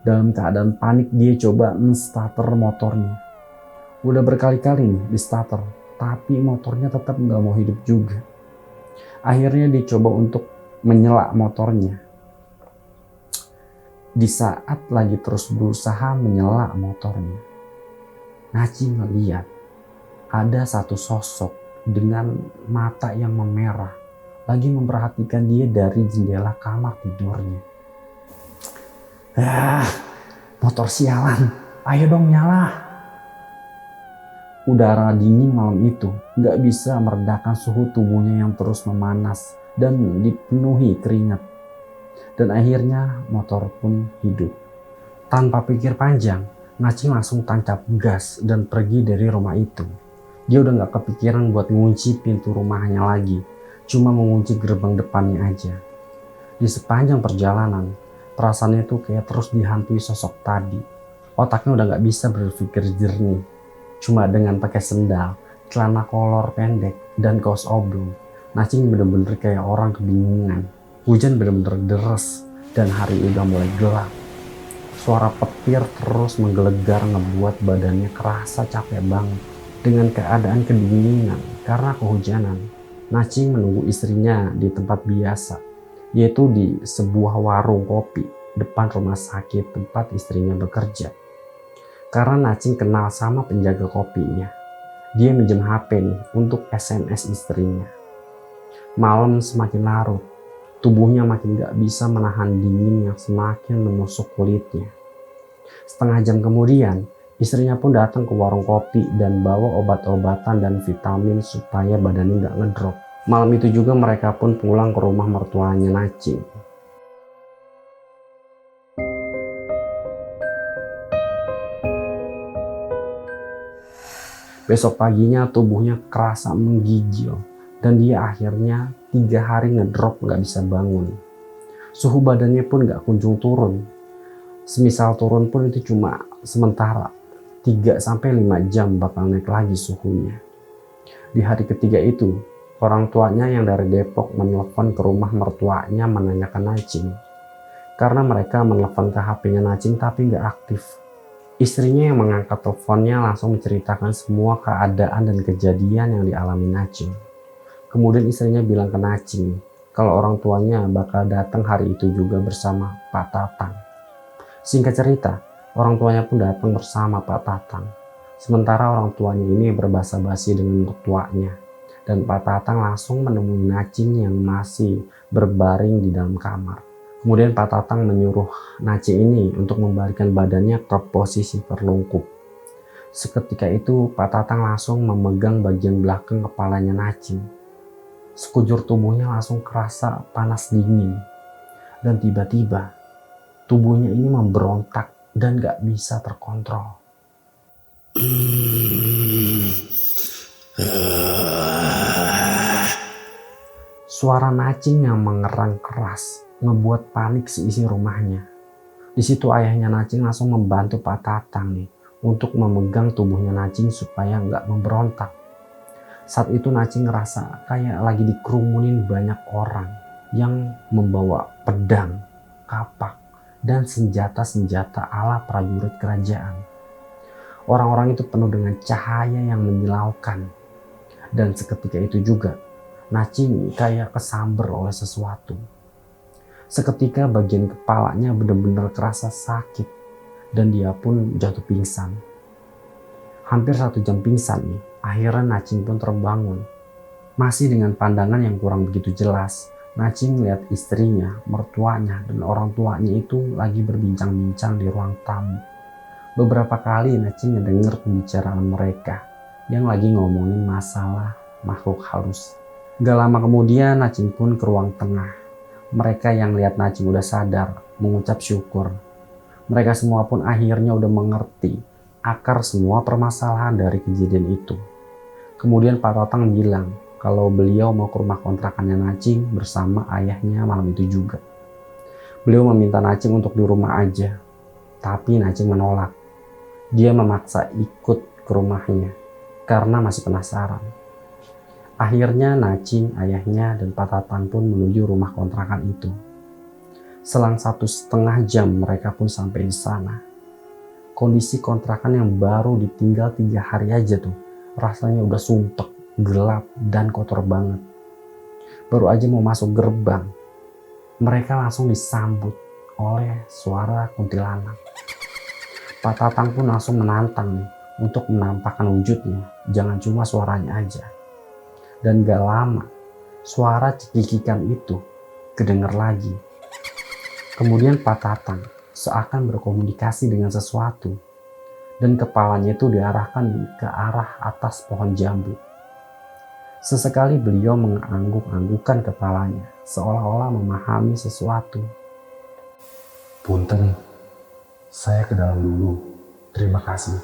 Dalam keadaan panik dia coba men-starter motornya. Udah berkali-kali nih di starter, tapi motornya tetap nggak mau hidup juga. Akhirnya dia coba untuk menyala motornya. Di saat lagi terus berusaha menyala motornya, Nacing melihat ada satu sosok dengan mata yang memerah lagi memperhatikan dia dari jendela kamar tidurnya. Motor sialan, ayo dong nyala. Udara dingin malam itu gak bisa meredakan suhu tubuhnya yang terus memanas dan dipenuhi keringat. Dan akhirnya motor pun hidup. Tanpa pikir panjang, Nacing langsung tancap gas dan pergi dari rumah itu. Dia udah gak kepikiran buat ngunci pintu rumahnya lagi, cuma mengunci gerbang depannya aja. Di sepanjang perjalanan, perasaannya tuh kayak terus dihantui sosok tadi. Otaknya udah gak bisa berpikir jernih. Cuma dengan pakai sendal, celana kolor pendek, dan kaos oblong, Nacing bener-bener kayak orang kebingungan. Hujan bener-bener deres dan hari udah mulai gelap. Suara petir terus menggelegar ngebuat badannya kerasa capek banget. Dengan keadaan kedinginan karena kehujanan, Nacing menunggu istrinya di tempat biasa, yaitu di sebuah warung kopi depan rumah sakit tempat istrinya bekerja. Karena Nacing kenal sama penjaga kopinya, dia minjem HP nih untuk SMS istrinya. Malam semakin larut, tubuhnya makin gak bisa menahan dingin yang semakin menusuk kulitnya. Setengah jam kemudian, istrinya pun datang ke warung kopi dan bawa obat-obatan dan vitamin supaya badannya gak ngedrop. Malam itu juga mereka pun pulang ke rumah mertuanya Nacing. Besok paginya tubuhnya kerasa menggigil dan dia akhirnya 3 hari ngedrop gak bisa bangun. Suhu badannya pun gak kunjung turun. Semisal turun pun itu cuma sementara, 3-5 jam bakal naik lagi suhunya. Di hari ketiga itu, orang tuanya yang dari Depok menelepon ke rumah mertuanya menanyakan Nacing. Karena mereka menelepon ke HP-nya Nacing tapi gak aktif. Istrinya yang mengangkat teleponnya langsung menceritakan semua keadaan dan kejadian yang dialami Nacing. Kemudian istrinya bilang ke Nacing kalau orang tuanya bakal datang hari itu juga bersama Pak Tatang. Singkat cerita, orang tuanya pun datang bersama Pak Tatang. Sementara orang tuanya ini berbahasa basi dengan mertuanya. Dan Pak Tatang langsung menemui Nacing yang masih berbaring di dalam kamar. Kemudian Pak Tatang menyuruh Nacing ini untuk membalikkan badannya ke posisi terlungkup. Seketika itu Pak Tatang langsung memegang bagian belakang kepalanya Nacing. Sekujur tubuhnya langsung kerasa panas dingin. Dan tiba-tiba tubuhnya ini memberontak dan gak bisa terkontrol. Suara Nacing yang mengerang keras ngebuat panik seisi rumahnya. Di situ ayahnya Nacing langsung membantu Pak Tatang nih untuk memegang tubuhnya Nacing supaya nggak memberontak. Saat itu Nacing ngerasa kayak lagi dikerumunin banyak orang yang membawa pedang, kapak, dan senjata-senjata ala prajurit kerajaan. Orang-orang itu penuh dengan cahaya yang menyilaukan. Dan seketika itu juga, Nacing kayak kesamber oleh sesuatu. Seketika bagian kepalanya benar-benar kerasa sakit dan dia pun jatuh pingsan. Hampir 1 jam pingsan nih, akhirnya Nacing pun terbangun. Masih dengan pandangan yang kurang begitu jelas, Nacing melihat istrinya, mertuanya, dan orang tuanya itu lagi berbincang-bincang di ruang tamu. Beberapa kali Nacing mendengar pembicaraan mereka yang lagi ngomongin masalah makhluk halus. Gak lama kemudian Nacing pun ke ruang tengah. Mereka yang lihat Nacing udah sadar, mengucap syukur. Mereka semua pun akhirnya udah mengerti akar semua permasalahan dari kejadian itu. Kemudian Pak Tatang bilang kalau beliau mau ke rumah kontrakannya Nacing bersama ayahnya malam itu juga. Beliau meminta Nacing untuk di rumah aja, tapi Nacing menolak. Dia memaksa ikut ke rumahnya karena masih penasaran. Akhirnya Nacing, ayahnya, dan Pak Tatang pun menuju rumah kontrakan itu. Selang 1,5 jam mereka pun sampai di sana. Kondisi kontrakan yang baru ditinggal 3 hari aja tuh, rasanya udah sumpek, gelap, dan kotor banget. Baru aja mau masuk gerbang, mereka langsung disambut oleh suara kuntilanak. Pak Tatang pun langsung menantang nih untuk menampakkan wujudnya, jangan cuma suaranya aja. Dan gak lama, suara cekikikan itu kedengar lagi. Kemudian Pak Tatang seakan berkomunikasi dengan sesuatu, dan kepalanya itu diarahkan ke arah atas pohon jambu. Sesekali beliau mengangguk-anggukan kepalanya, seolah-olah memahami sesuatu. Punten, saya ke dalam dulu. Terima kasih.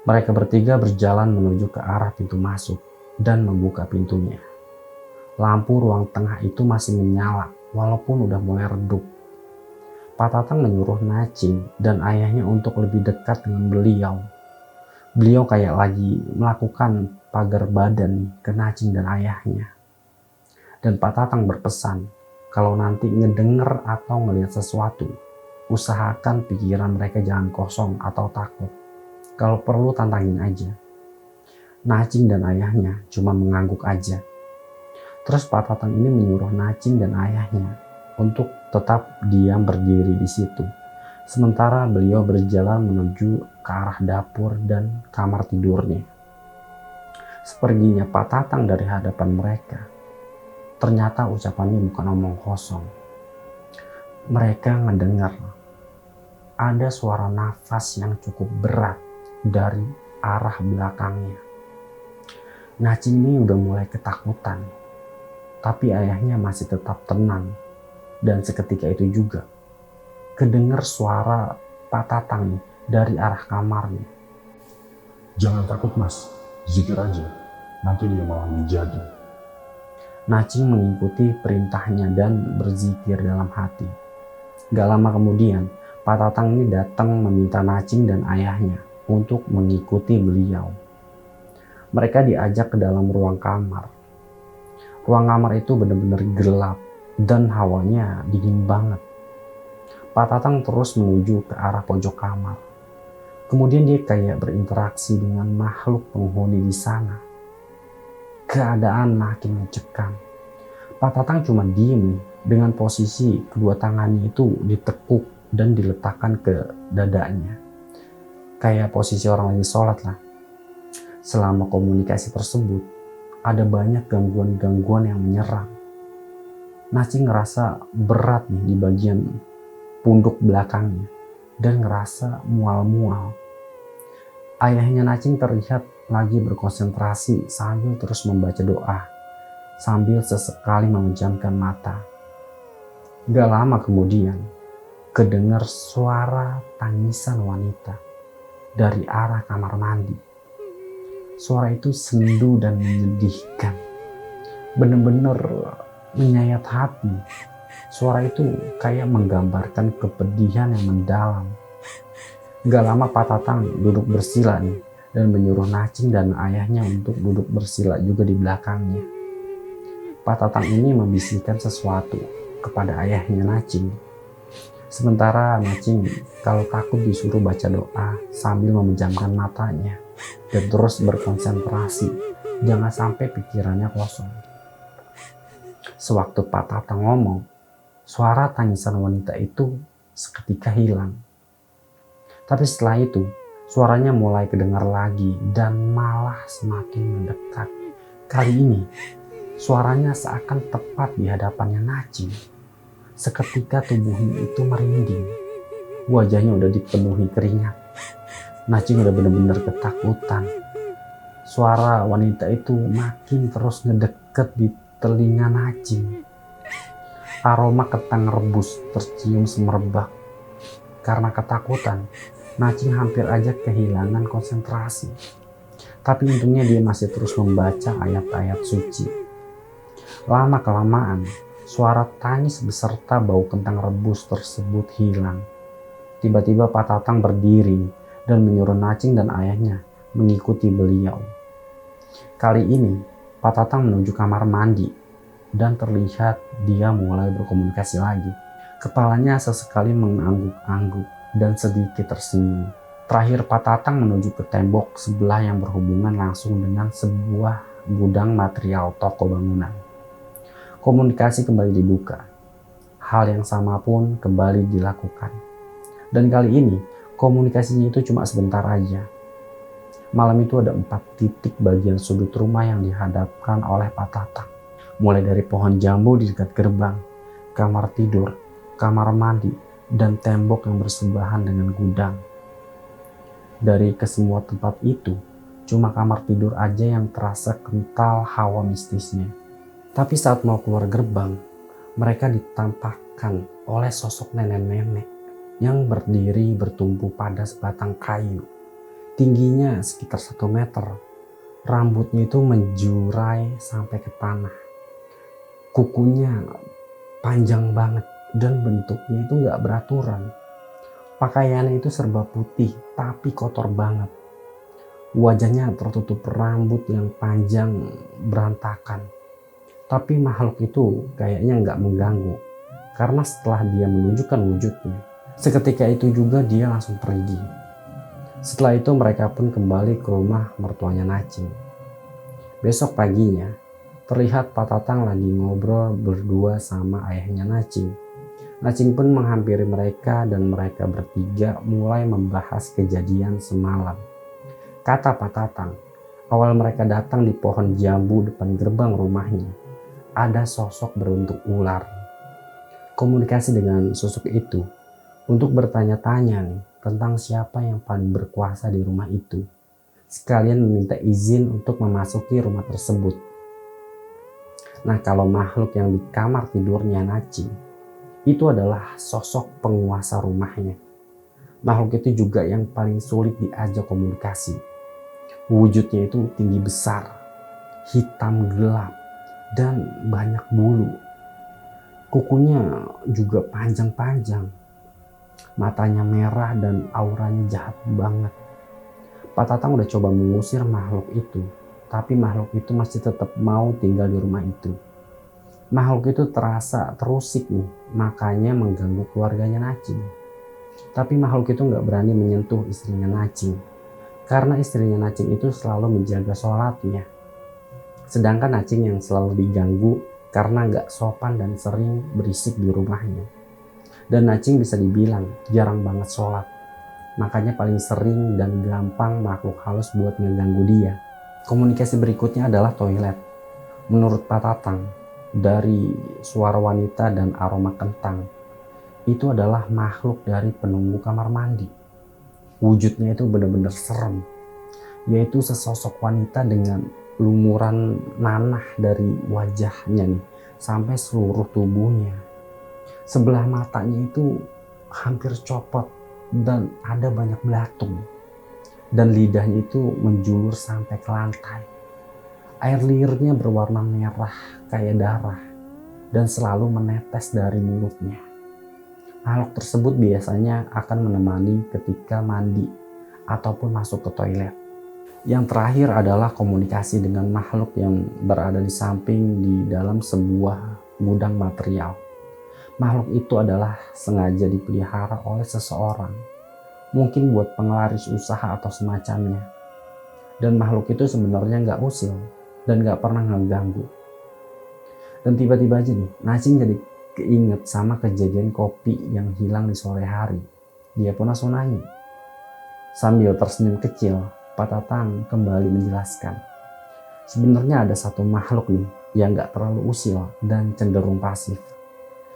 Mereka bertiga berjalan menuju ke arah pintu masuk dan membuka pintunya. Lampu ruang tengah itu masih menyala walaupun udah mulai redup. Pak Tatang menyuruh Nacing dan ayahnya untuk lebih dekat dengan beliau. Beliau kayak lagi melakukan pagar badan ke Nacing dan ayahnya. Dan Pak Tatang berpesan kalau nanti ngedenger atau ngelihat sesuatu, usahakan pikiran mereka jangan kosong atau takut. Kalau perlu tantangin aja. Nacing dan ayahnya cuma mengangguk aja. Terus Pak Tatang ini menyuruh Nacing dan ayahnya untuk tetap diam berdiri di situ. Sementara beliau berjalan menuju ke arah dapur dan kamar tidurnya. Seperginya Pak Tatang dari hadapan mereka, ternyata ucapannya bukan omong kosong. Mereka mendengar ada suara nafas yang cukup berat dari arah belakangnya. Nacing ini udah mulai ketakutan, tapi ayahnya masih tetap tenang. Dan seketika itu juga, kedengar suara Pak Tatang dari arah kamarnya. Jangan takut mas, zikir aja. Nanti dia malah menjadi. Nacing mengikuti perintahnya dan berzikir dalam hati. Gak lama kemudian, Pak Tatang ini datang meminta Nacing dan ayahnya untuk mengikuti beliau. Mereka diajak ke dalam ruang kamar. Ruang kamar itu benar-benar gelap dan hawanya dingin banget. Pak Tatang terus menuju ke arah pojok kamar. Kemudian dia kayak berinteraksi dengan makhluk penghuni di sana. Keadaan makin mencekam. Pak Tatang cuma diem nih, dengan posisi kedua tangannya itu ditekuk dan diletakkan ke dadanya. Kayak posisi orang lagi sholat lah. Selama komunikasi tersebut, ada banyak gangguan-gangguan yang menyerang. Nacing ngerasa berat nih di bagian punduk belakangnya dan ngerasa mual-mual. Ayahnya Nacing terlihat lagi berkonsentrasi sambil terus membaca doa, sambil sesekali memejamkan mata. Gak lama kemudian, kedengar suara tangisan wanita dari arah kamar mandi. Suara itu sendu dan menyedihkan, bener-bener menyayat hati. Suara itu kayak menggambarkan kepedihan yang mendalam. Gak lama Pak Tatang duduk bersila nih dan menyuruh Nacing dan ayahnya untuk duduk bersila juga di belakangnya. Pak Tatang ini membisikkan sesuatu kepada ayahnya Nacing. Sementara Naching kalau takut disuruh baca doa sambil memejamkan matanya dan terus berkonsentrasi, jangan sampai pikirannya kosong. Sewaktu Pak Tatang ngomong, suara tangisan wanita itu seketika hilang. Tapi setelah itu, suaranya mulai kedengar lagi dan malah semakin mendekat. Kali ini, suaranya seakan tepat di hadapannya Naching. Seketika tubuhnya itu merinding. Wajahnya udah dipenuhi keringat. Naching udah bener-bener ketakutan. Suara wanita itu makin terus ngedeket di telinga Naching. Aroma kentang rebus tercium semerbak. Karena ketakutan, Naching hampir aja kehilangan konsentrasi. Tapi untungnya dia masih terus membaca ayat-ayat suci. Lama-kelamaan, suara tangis beserta bau kentang rebus tersebut hilang. Tiba-tiba Pak Tatang berdiri dan menyuruh Naching dan ayahnya mengikuti beliau. Kali ini, Pak Tatang menuju kamar mandi dan terlihat dia mulai berkomunikasi lagi. Kepalanya sesekali mengangguk-angguk dan sedikit tersenyum. Terakhir Pak Tatang menuju ke tembok sebelah yang berhubungan langsung dengan sebuah gudang material toko bangunan. Komunikasi kembali dibuka. Hal yang sama pun kembali dilakukan. Dan kali ini komunikasinya itu cuma sebentar aja. Malam itu ada 4 titik bagian sudut rumah yang dihadapkan oleh Pak Tatang. Mulai dari pohon jambu di dekat gerbang, kamar tidur, kamar mandi, dan tembok yang bersebelahan dengan gudang. Dari kesemua tempat itu, cuma kamar tidur aja yang terasa kental hawa mistisnya. Tapi saat mau keluar gerbang, mereka ditampakkan oleh sosok nenek-nenek yang berdiri bertumpu pada sebatang kayu. Tingginya sekitar 1 meter. Rambutnya itu menjurai sampai ke tanah. Kukunya panjang banget dan bentuknya itu gak beraturan. Pakaiannya itu serba putih tapi kotor banget. Wajahnya tertutup rambut yang panjang berantakan. Tapi makhluk itu kayaknya nggak mengganggu, karena setelah dia menunjukkan wujudnya, seketika itu juga dia langsung pergi. Setelah itu mereka pun kembali ke rumah mertuanya Naching. Besok paginya, terlihat Pak Tatang lagi ngobrol berdua sama ayahnya Naching. Naching pun menghampiri mereka dan mereka bertiga mulai membahas kejadian semalam. Kata Pak Tatang, awal mereka datang di pohon jambu depan gerbang rumahnya, ada sosok berbentuk ular. Komunikasi dengan sosok itu untuk bertanya-tanya nih tentang siapa yang paling berkuasa di rumah itu. Sekalian meminta izin untuk memasuki rumah tersebut. Nah, kalau makhluk yang di kamar tidurnya Naching itu adalah sosok penguasa rumahnya. Makhluk itu juga yang paling sulit diajak komunikasi. Wujudnya itu tinggi besar, hitam gelap, dan banyak bulu. Kukunya juga panjang-panjang. Matanya merah dan auranya jahat banget. Pak Tatang udah coba mengusir makhluk itu, tapi makhluk itu masih tetap mau tinggal di rumah itu. Makhluk itu terasa terusik nih, makanya mengganggu keluarganya Naching. Tapi makhluk itu nggak berani menyentuh istrinya Naching, karena istrinya Naching itu selalu menjaga sholatnya. Sedangkan Naching yang selalu diganggu karena gak sopan dan sering berisik di rumahnya. Dan Naching bisa dibilang jarang banget sholat. Makanya paling sering dan gampang makhluk halus buat ngeganggu dia. Komunikasi berikutnya adalah toilet. Menurut Pak Tatang, dari suara wanita dan aroma kentang, itu adalah makhluk dari penunggu kamar mandi. Wujudnya itu benar-benar serem. Yaitu sesosok wanita dengan lumuran nanah dari wajahnya nih sampai seluruh tubuhnya. Sebelah matanya itu hampir copot dan ada banyak belatung. Dan lidahnya itu menjulur sampai ke lantai. Air liurnya berwarna merah kayak darah dan selalu menetes dari mulutnya. Makhluk tersebut biasanya akan menemani ketika mandi ataupun masuk ke toilet. Yang terakhir adalah komunikasi dengan makhluk yang berada di samping di dalam sebuah gudang material. Makhluk itu adalah sengaja dipelihara oleh seseorang, mungkin buat penglaris usaha atau semacamnya. Dan makhluk itu sebenarnya nggak usil dan nggak pernah ngeganggu. Dan tiba-tiba aja nih, Najing jadi keinget sama kejadian kopi yang hilang di sore hari. Dia pun langsung nanya. Sambil tersenyum kecil, Pak Tatang kembali menjelaskan. Sebenarnya ada satu makhluk nih yang nggak terlalu usil dan cenderung pasif.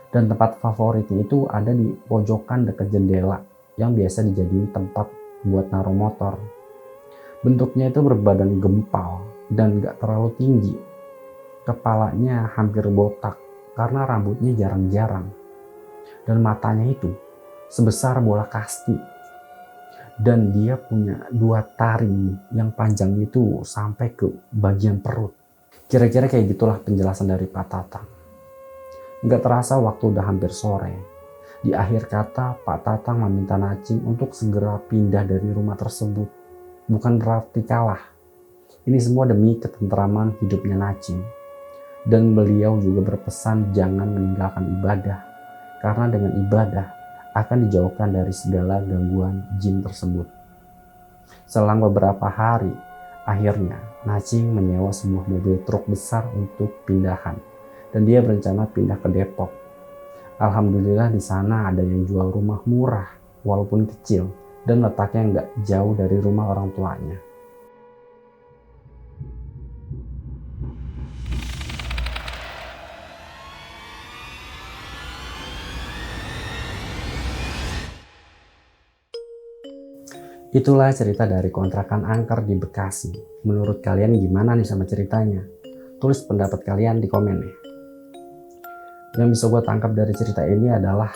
Dan tempat favoritnya itu ada di pojokan dekat jendela yang biasa dijadiin tempat buat naruh motor. Bentuknya itu berbadan gempal dan gak terlalu tinggi. Kepalanya hampir botak karena rambutnya jarang-jarang. Dan matanya itu sebesar bola kasti. Dan dia punya 2 taring yang panjangnya itu sampai ke bagian perut. Kira-kira kayak gitulah penjelasan dari Pak Tatang. Gak terasa waktu udah hampir sore. Di akhir kata, Pak Tatang meminta Najing untuk segera pindah dari rumah tersebut. Bukan berarti kalah. Ini semua demi ketentraman hidupnya Najing. Dan beliau juga berpesan jangan meninggalkan ibadah. Karena dengan ibadah akan dijauhkan dari segala gangguan jin tersebut. Selang beberapa hari, akhirnya Najing menyewa sebuah mobil truk besar untuk pindahan. Dan dia berencana pindah ke Depok. Alhamdulillah di sana ada yang jual rumah murah walaupun kecil dan letaknya nggak jauh dari rumah orang tuanya. Itulah cerita dari kontrakan angker di Bekasi. Menurut kalian gimana nih sama ceritanya? Tulis pendapat kalian di komen ya. Yang bisa gue tangkap dari cerita ini adalah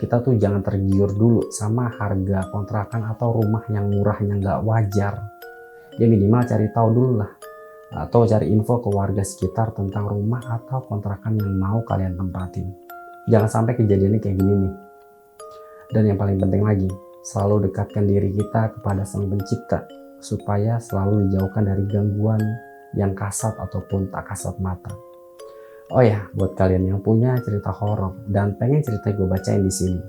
kita tuh jangan tergiur dulu sama harga kontrakan atau rumah yang murah yang gak wajar. Ya minimal cari tahu dulu lah. Atau cari info ke warga sekitar tentang rumah atau kontrakan yang mau kalian tempatin. Jangan sampai kejadiannya kayak gini nih. Dan yang paling penting lagi, selalu dekatkan diri kita kepada Sang Pencipta supaya selalu dijauhkan dari gangguan yang kasat ataupun tak kasat mata. Oh ya, buat kalian yang punya cerita horor dan pengen cerita gue bacain di sini,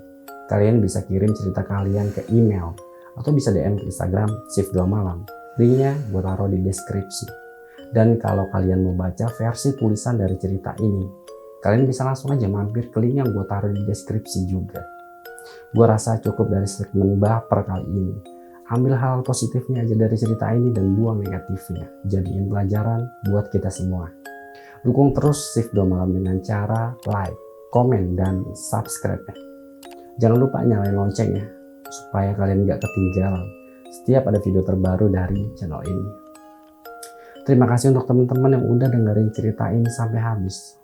kalian bisa kirim cerita kalian ke email atau bisa DM ke Instagram Shift 2 Malam. Linknya gue taruh di deskripsi. Dan kalau kalian mau baca versi tulisan dari cerita ini, kalian bisa langsung aja mampir ke link yang gue taruh di deskripsi juga. Gue rasa cukup dari segmen baper kali ini. Ambil hal positifnya aja dari cerita ini dan buang negatifnya. Jadiin pelajaran buat kita semua. Dukung terus Shift 2 Malam dengan cara like, komen, dan subscribe ya. Jangan lupa nyalain loncengnya supaya kalian gak ketinggalan setiap ada video terbaru dari channel ini. Terima kasih untuk teman-teman yang udah dengerin cerita ini sampai habis.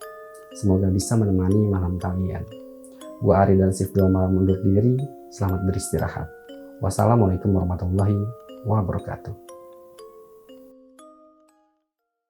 Semoga bisa menemani malam kalian. Gua Ari dan Shift 2 Malam undur diri. Selamat beristirahat. Wassalamualaikum warahmatullahi wabarakatuh.